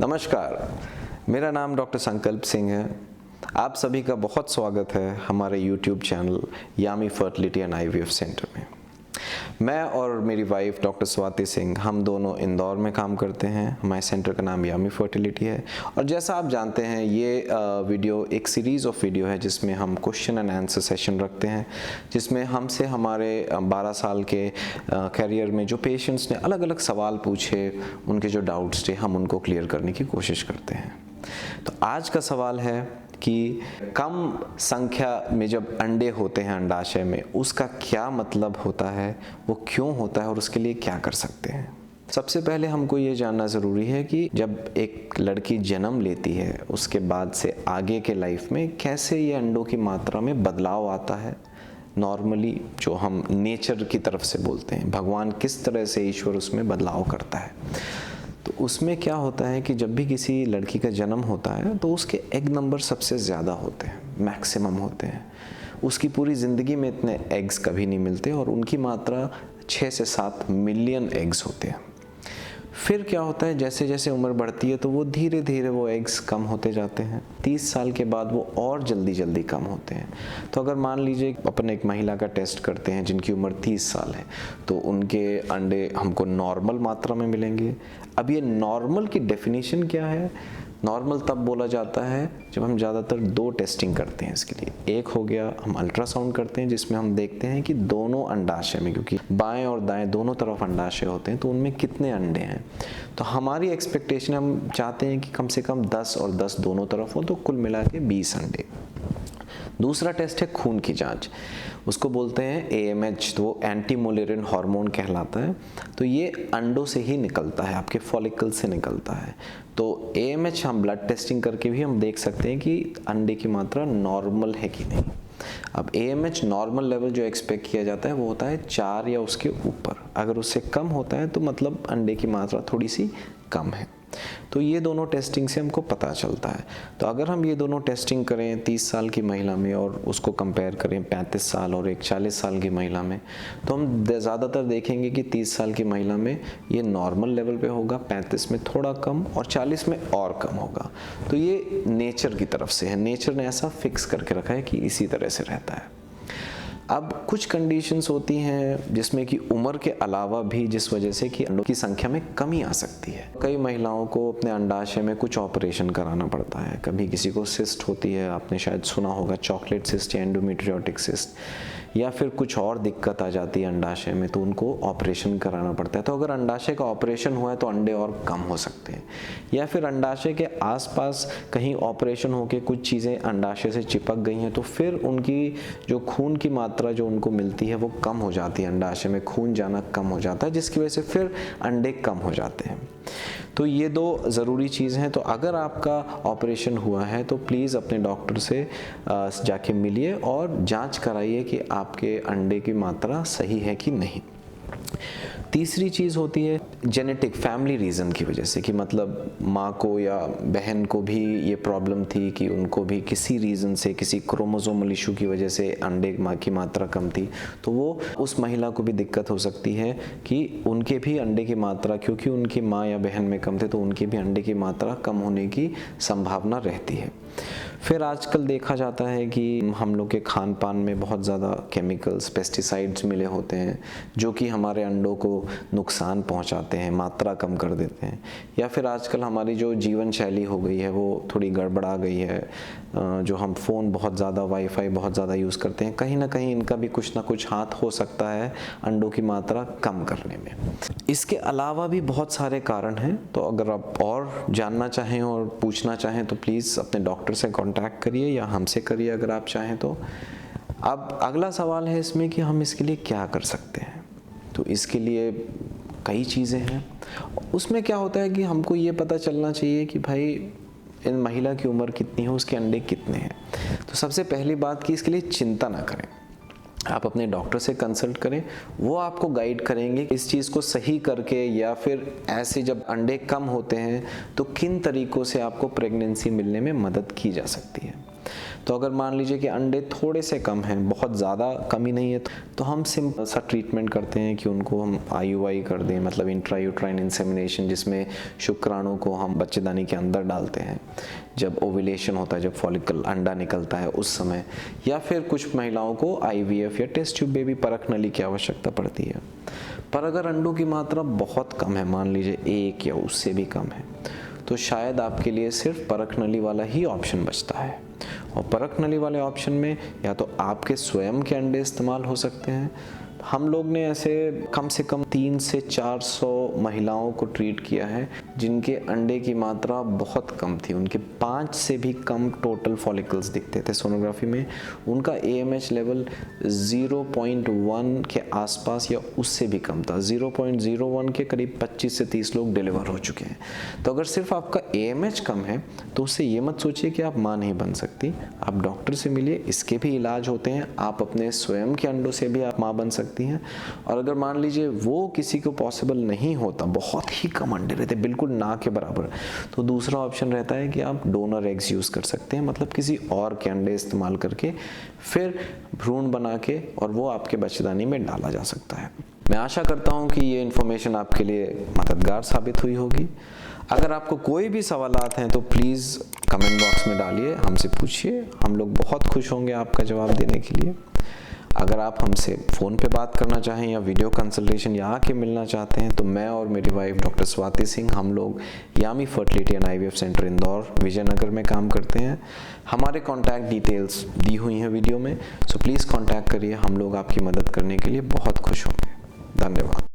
नमस्कार, मेरा नाम डॉक्टर संकल्प सिंह है। आप सभी का बहुत स्वागत है हमारे YouTube channel Yami fertility and IVF centre में। मैं और मेरी वाइफ डॉक्टर स्वाति सिंह, हम दोनों इंदौर में काम करते हैं। हमारे सेंटर का नाम यामी फर्टिलिटी है और जैसा आप जानते हैं ये वीडियो एक सीरीज़ ऑफ वीडियो है जिसमें हम क्वेश्चन एंड आंसर सेशन रखते हैं, जिसमें हमसे हमारे 12 साल के करियर में जो पेशेंट्स ने अलग अलग सवाल पूछे, उनके जो डाउट्स थे, हम उनको क्लियर करने की कोशिश करते हैं। तो आज का सवाल है कि कम संख्या में जब अंडे होते हैं अंडाशय में, उसका क्या मतलब होता है, वो क्यों होता है और उसके लिए क्या कर सकते हैं। सबसे पहले हमको ये जानना ज़रूरी है कि जब एक लड़की जन्म लेती है उसके बाद से आगे के लाइफ में कैसे ये अंडों की मात्रा में बदलाव आता है। नॉर्मली जो हम नेचर की तरफ से बोलते हैं, भगवान किस तरह से ईश्वर उसमें बदलाव करता है। तो उसमें क्या होता है कि जब भी किसी लड़की का जन्म होता है तो उसके एग नंबर सबसे ज़्यादा होते हैं, मैक्सिमम होते हैं। उसकी पूरी ज़िंदगी में इतने एग्स कभी नहीं मिलते और उनकी मात्रा 6 से 7 मिलियन एग्स होते हैं। फिर क्या होता है, जैसे जैसे उम्र बढ़ती है तो वो धीरे धीरे वो एग्स कम होते जाते हैं। 30 साल के बाद वो और जल्दी कम होते हैं। तो अगर मान लीजिए अपन एक महिला का टेस्ट करते हैं जिनकी उम्र 30 साल है, तो उनके अंडे हमको नॉर्मल मात्रा में मिलेंगे। अब ये नॉर्मल की डेफिनेशन क्या है? नॉर्मल तब बोला जाता है जब हम ज़्यादातर 2 टेस्टिंग करते हैं इसके लिए। एक हो गया हम अल्ट्रासाउंड करते हैं जिसमें हम देखते हैं कि दोनों अंडाशय में, क्योंकि बाएं और दाएं दोनों तरफ अंडाशय होते हैं, तो उनमें कितने अंडे हैं। तो हमारी एक्सपेक्टेशन, हम चाहते हैं कि कम से कम 10 और 10 दोनों तरफ हो, तो कुल मिला के 20 अंडे। दूसरा टेस्ट है खून की जांच, उसको बोलते हैं AMH, तो वो एंटी मुलेरिन हार्मोन कहलाता है। तो ये अंडों से ही निकलता है, आपके फॉलिकल से निकलता है। तो AMH हम ब्लड टेस्टिंग करके भी हम देख सकते हैं कि अंडे की मात्रा नॉर्मल है कि नहीं। अब AMH नॉर्मल लेवल जो एक्सपेक्ट किया जाता है वो होता है 4 या उसके ऊपर। अगर उससे कम होता है तो मतलब अंडे की मात्रा थोड़ी सी कम है। तो ये दोनों टेस्टिंग से हमको पता चलता है। तो अगर हम ये दोनों टेस्टिंग करें 30 साल की महिला में और उसको कंपेयर करें 35 साल और एक 40 साल की महिला में, तो हम ज़्यादातर देखेंगे कि 30 साल की महिला में ये नॉर्मल लेवल पे होगा, 35 में थोड़ा कम और 40 में और कम होगा। तो ये नेचर की तरफ से है, नेचर ने ऐसा फिक्स करके रखा है कि इसी तरह से रहता है। अब कुछ कंडीशंस होती हैं जिसमें कि उम्र के अलावा भी, जिस वजह से कि अंडों की संख्या में कमी आ सकती है। कई महिलाओं को अपने अंडाशय में कुछ ऑपरेशन कराना पड़ता है। कभी किसी को सिस्ट होती है, आपने शायद सुना होगा चॉकलेट सिस्ट या एंडोमेट्रियोटिक सिस्ट, या फिर कुछ और दिक्कत आ जाती है अंडाशय में, तो उनको ऑपरेशन कराना पड़ता है। तो अगर अंडाशय का ऑपरेशन हुआ है तो अंडे और कम हो सकते हैं, या फिर अंडाशय के आसपास कहीं ऑपरेशन होकर कुछ चीज़ें अंडाशय से चिपक गई हैं, तो फिर उनकी जो खून की मात्रा जो उनको मिलती है वो कम हो जाती है, अंडाशय में खून जाना कम हो जाता है, जिसकी वजह से फिर अंडे कम हो जाते हैं। तो ये 2 ज़रूरी चीज़ हैं। तो अगर आपका ऑपरेशन हुआ है तो प्लीज़ अपने डॉक्टर से जाके मिलिए और जांच कराइए कि आपके अंडे की मात्रा सही है कि नहीं। तीसरी चीज़ होती है जेनेटिक, फैमिली रीज़न की वजह से, कि मतलब माँ को या बहन को भी ये प्रॉब्लम थी कि उनको भी किसी रीज़न से, किसी क्रोमोसोमल इशू की वजह से अंडे की मात्रा कम थी, तो वो उस महिला को भी दिक्कत हो सकती है कि उनके भी अंडे की मात्रा, क्योंकि उनकी माँ या बहन में कम थे, तो उनके भी अंडे की मात्रा कम होने की संभावना रहती है। फिर आजकल देखा जाता है कि हम लोग के खान पान में बहुत ज़्यादा केमिकल्स, पेस्टिसाइड्स मिले होते हैं जो कि हमारे अंडों को नुकसान पहुंचाते हैं, मात्रा कम कर देते हैं। या फिर आजकल हमारी जो जीवन शैली हो गई है वो थोड़ी गड़बड़ा गई है, जो हम फ़ोन बहुत ज़्यादा, वाईफाई बहुत ज़्यादा यूज़ करते हैं, कहीं ना कहीं इनका भी कुछ ना कुछ हाथ हो सकता है अंडों की मात्रा कम करने में। इसके अलावा भी बहुत सारे कारण हैं। तो अगर आप और जानना चाहें और पूछना चाहें तो प्लीज़ अपने डॉक्टर से कांटेक्ट करिए या हमसे करिए अगर आप चाहें तो। अब अगला सवाल है इसमें कि हम इसके लिए क्या कर सकते हैं। तो इसके लिए कई चीज़ें हैं। उसमें क्या होता है कि हमको ये पता चलना चाहिए कि भाई इन महिला की उम्र कितनी है, उसके अंडे कितने हैं। तो सबसे पहली बात कि इसके लिए चिंता ना करें, आप अपने डॉक्टर से कंसल्ट करें, वो आपको गाइड करेंगे इस चीज़ को सही करके, या फिर ऐसे जब अंडे कम होते हैं तो किन तरीक़ों से आपको प्रेगनेंसी मिलने में मदद की जा सकती है। तो अगर मान लीजिए कि अंडे थोड़े से कम हैं, बहुत ज़्यादा कमी नहीं है, तो हम सिंपल सा ट्रीटमेंट करते हैं कि उनको हम IUI कर दें, मतलब इंट्रायूट्राइन इंसेमिनेशन, जिसमें शुक्राणु को हम बच्चेदानी के अंदर डालते हैं जब ओव्यूलेशन होता है, जब फॉलिकल अंडा निकलता है उस समय, या फिर कुछ महिलाओं को IVF या टेस्ट ट्यूब बेबी परख नली की आवश्यकता पड़ती है। पर अगर अंडों की मात्रा बहुत कम है, मान लीजिए 1 या उससे भी कम है, तो शायद आपके लिए सिर्फ परख नली वाला ही ऑप्शन बचता है। और परख नली वाले ऑप्शन में या तो आपके स्वयं के अंडे इस्तेमाल हो सकते हैं। हम लोग ने ऐसे कम से कम 300 से 400 महिलाओं को ट्रीट किया है जिनके अंडे की मात्रा बहुत कम थी, उनके 5 से भी कम टोटल फॉलिकल्स दिखते थे सोनोग्राफी में, उनका AMH लेवल 0.1 के आसपास या उससे भी कम था। 0.01 के करीब 25 से 30 लोग डिलीवर हो चुके हैं। तो अगर सिर्फ आपका AMH कम है तो उससे ये मत सोचिए कि आप माँ नहीं बन सकती। आप डॉक्टर से मिलिए, इसके भी इलाज होते हैं। आप अपने स्वयं के अंडों से भी आप माँ बन सकती हैं। और अगर मान लीजिए वो किसी को पॉसिबल नहीं होता, बहुत ही कम अंडे रहते, बिल्कुल ना के बराबर, तो दूसरा ऑप्शन रहता है कि आप डोनर एग्स यूज़ कर सकते हैं, मतलब किसी और के अंडे इस्तेमाल करके फिर भ्रूण बना के और वो आपके बच्चेदानी में डाला जा सकता है। मैं आशा करता हूँ कि ये इन्फॉर्मेशन आपके लिए मददगार साबित हुई होगी। अगर आपको कोई भी सवालात हैं तो प्लीज़ कमेंट बॉक्स में डालिए, हमसे पूछिए, हम लोग बहुत खुश होंगे आपका जवाब देने के लिए। अगर आप हमसे फ़ोन पे बात करना चाहें या वीडियो कंसल्टेशन या आके मिलना चाहते हैं, तो मैं और मेरी वाइफ डॉक्टर स्वाति सिंह, हम लोग Yami fertility and IVF centre Indore Vijaynagar में काम करते हैं। हमारे कॉन्टैक्ट डिटेल्स दी हुई हैं वीडियो में, सो प्लीज़ कॉन्टैक्ट करिए। हम लोग आपकी मदद करने के लिए बहुत खुश होंगे। धन्यवाद।